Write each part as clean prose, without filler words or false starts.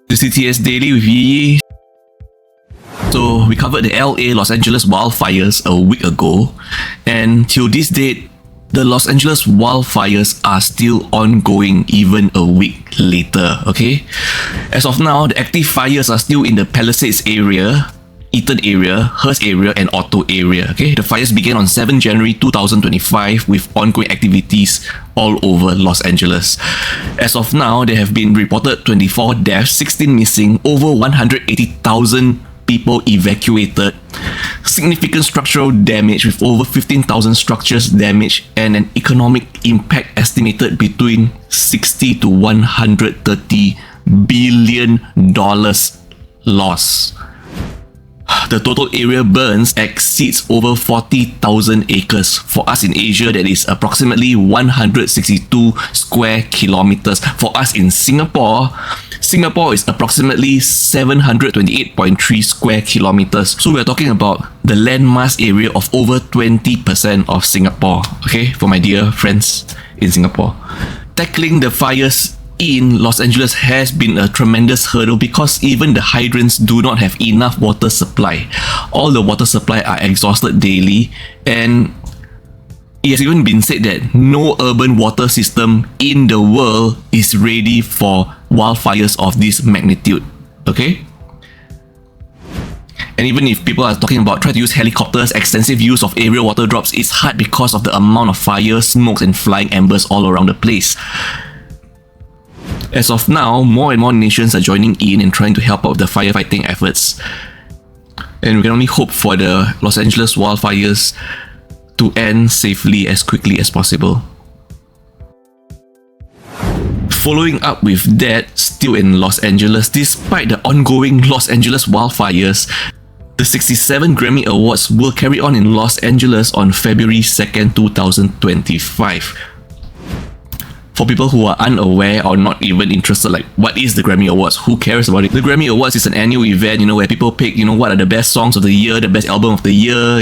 The CTS Daily with Yi. So we covered the LA Los Angeles wildfires a week ago, and till this date, the Los Angeles wildfires are still ongoing even a week later, okay? As of now, the active fires are still in the Palisades area, Eaton area, Hearst area, and Otto area, okay? The fires began on 7 January 2025 with ongoing activities all over Los Angeles. As of now, there have been reported 24 deaths, 16 missing, over 180,000 people evacuated, significant structural damage with over 15,000 structures damaged, and an economic impact estimated between $60 to $130 billion loss. The total area burns exceeds over 40,000 acres. For us in Asia, that is approximately 162 square kilometers. For us in Singapore is approximately 728.3 square kilometers. So we're talking about the landmass area of over 20% of Singapore. Okay, for my dear friends in Singapore. Tackling the fires in Los Angeles has been a tremendous hurdle because even the hydrants do not have enough water supply. All the water supply are exhausted daily, and it has even been said that no urban water system in the world is ready for wildfires of this magnitude. Okay? And even if people are talking about trying to use helicopters, extensive use of aerial water drops, it's hard because of the amount of fire, smoke, and flying embers all around the place. As of now, more and more nations are joining in and trying to help out with the firefighting efforts. And we can only hope for the Los Angeles wildfires to end safely as quickly as possible. Following up with that, still in Los Angeles, despite the ongoing Los Angeles wildfires, the 67 Grammy Awards will carry on in Los Angeles on February 2nd, 2025. For people who are unaware or not even interested, like what is the Grammy Awards? Who cares about it? The Grammy Awards is an annual event, where people pick, what are the best songs of the year, the best album of the year,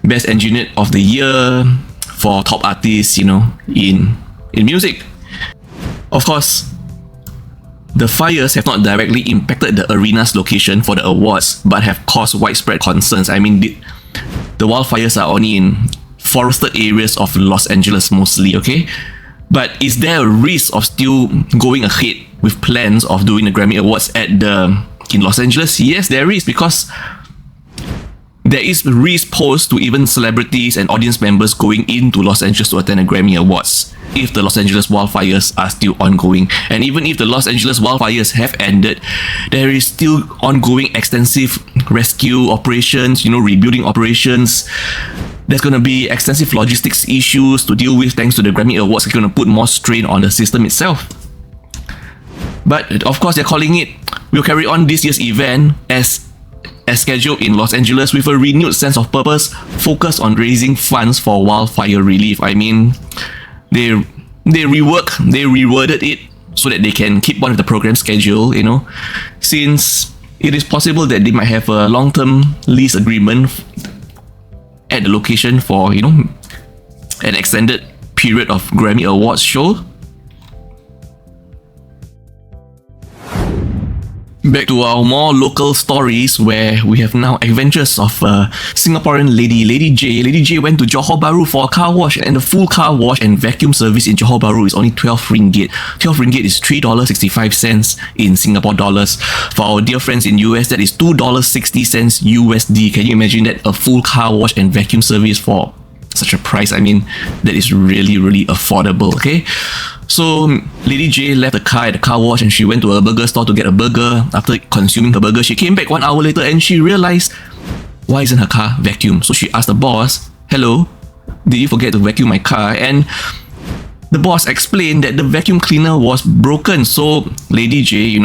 best engineered of the year for top artists, in music. Of course, the fires have not directly impacted the arena's location for the awards, but have caused widespread concerns. I mean, the wildfires are only in forested areas of Los Angeles mostly, okay? But is there a risk of still going ahead with plans of doing the Grammy Awards in Los Angeles? Yes, there is, because there is risk posed to even celebrities and audience members going into Los Angeles to attend the Grammy Awards if the Los Angeles wildfires are still ongoing. And even if the Los Angeles wildfires have ended, there is still ongoing extensive rescue operations, rebuilding operations. There's going to be extensive logistics issues to deal with thanks to the Grammy Awards. It's going to put more strain on the system itself. But of course, they're calling it, we'll carry on this year's event as scheduled in Los Angeles with a renewed sense of purpose, focused on raising funds for wildfire relief. I mean, they reworded it so that they can keep on with the program schedule, since it is possible that they might have a long-term lease agreement at the location for, an extended period of Grammy Awards show. Back to our more local stories, where we have now adventures of a Singaporean lady, Lady J. Lady J went to Johor Bahru for a car wash, and the full car wash and vacuum service in Johor Bahru is only 12 ringgit. 12 ringgit is $3.65 in Singapore dollars. For our dear friends in US, that is $2.60 USD. Can you imagine that? A full car wash and vacuum service for such a price? I mean, that is really, really affordable, okay? So Lady J left the car at the car wash and she went to a burger store to get a burger. After consuming her burger, she came back 1 hour later and she realized, why isn't her car vacuumed? So she asked the boss, hello, did you forget to vacuum my car? And the boss explained that the vacuum cleaner was broken. So Lady J,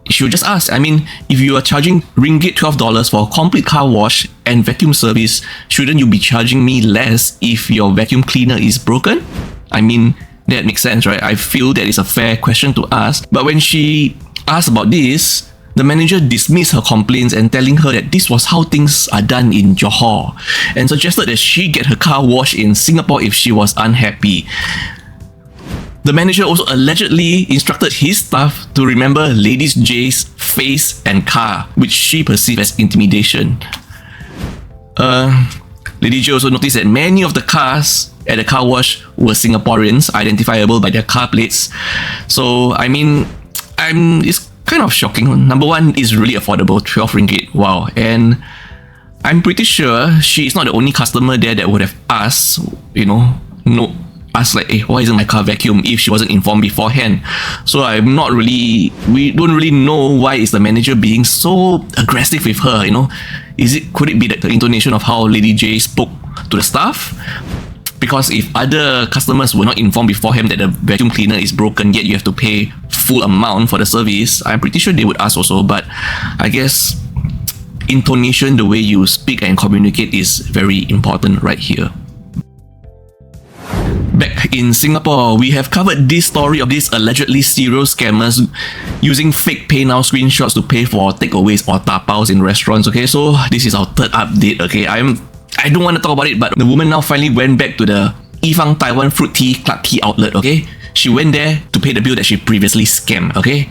she would just ask, I mean, if you are charging ringgit $12 for a complete car wash and vacuum service, shouldn't you be charging me less if your vacuum cleaner is broken? I mean, that makes sense, right? I feel that is a fair question to ask. But when she asked about this, the manager dismissed her complaints and telling her that this was how things are done in Johor, and suggested that she get her car washed in Singapore if she was unhappy. The manager also allegedly instructed his staff to remember Lady J's face and car, which she perceived as intimidation. Lady J also noticed that many of the cars at the car wash were Singaporeans, identifiable by their car plates. So, I mean, it's kind of shocking. Number one, is really affordable, 12 ringgit. Wow. And I'm pretty sure she is not the only customer there that would have asked, asked like, hey, why isn't my car vacuum, if she wasn't informed beforehand. So we don't really know why is the manager being so aggressive with her, could it be that the intonation of how Lady J spoke to the staff? Because if other customers were not informed beforehand that the vacuum cleaner is broken, yet you have to pay full amount for the service, I'm pretty sure they would ask also. But I guess intonation, the way you speak and communicate, is very important right here. Back in Singapore, we have covered this story of these allegedly serial scammers using fake PayNow screenshots to pay for takeaways or tapaos in restaurants. Okay, so this is our third update. Okay, I don't want to talk about it, but the woman now finally went back to the Yifang Taiwan Fruit Tea Clarke Quay outlet. Okay, she went there to pay the bill that she previously scammed. Okay.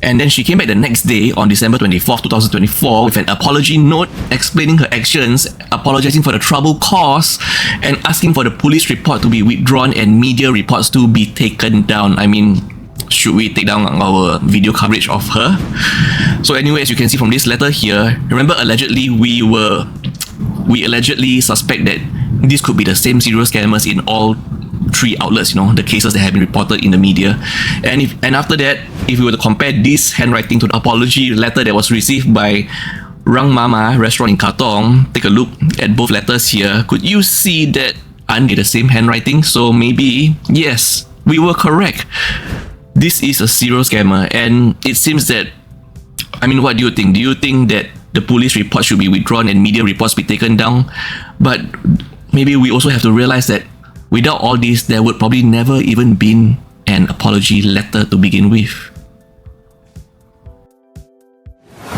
And then she came back the next day on December 24th, 2024 with an apology note explaining her actions, apologizing for the trouble caused, and asking for the police report to be withdrawn and media reports to be taken down. I mean, should we take down our video coverage of her? So anyway, as you can see from this letter here, remember allegedly we allegedly suspect that this could be the same serial scammers in all three outlets, the cases that have been reported in the media. And after that, if we were to compare this handwriting to the apology letter that was received by Rang Mama restaurant in Katong, take a look at both letters here. Could you see that aren't they the same handwriting? So maybe, yes, we were correct. This is a serial scammer, and it seems that, what do you think? Do you think that the police report should be withdrawn and media reports be taken down? But maybe we also have to realize that without all this, there would probably never even been an apology letter to begin with.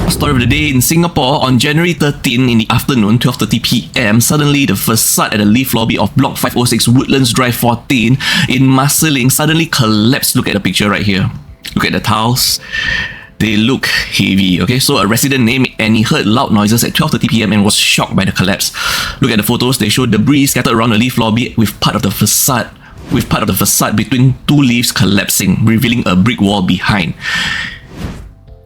Story of the day in Singapore, on January 13 in the afternoon, 12:30 p.m, suddenly the facade at the lift lobby of Block 506 Woodlands Drive 14 in Marsiling suddenly collapsed. Look at the picture right here. Look at the tiles. They look heavy. Okay, so a resident named Annie heard loud noises at 12:30 p.m. and was shocked by the collapse. Look at the photos. They show debris scattered around the lift lobby with part of the facade between two lifts collapsing, revealing a brick wall behind.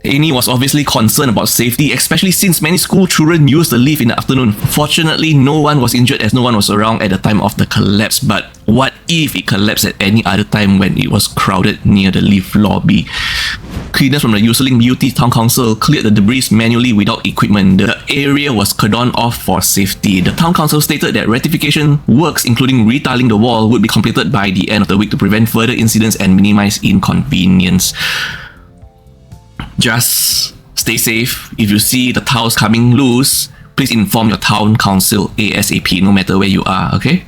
Annie was obviously concerned about safety, especially since many school children used the lift in the afternoon. Fortunately, no one was injured as no one was around at the time of the collapse. But what if it collapsed at any other time when it was crowded near the lift lobby? Cleaners from the Marsiling UT Town Council cleared the debris manually without equipment. The area was cordoned off for safety. The Town Council stated that rectification works, including retiling the wall, would be completed by the end of the week to prevent further incidents and minimize inconvenience. Just stay safe. If you see the tiles coming loose, please inform your Town Council ASAP, no matter where you are, okay?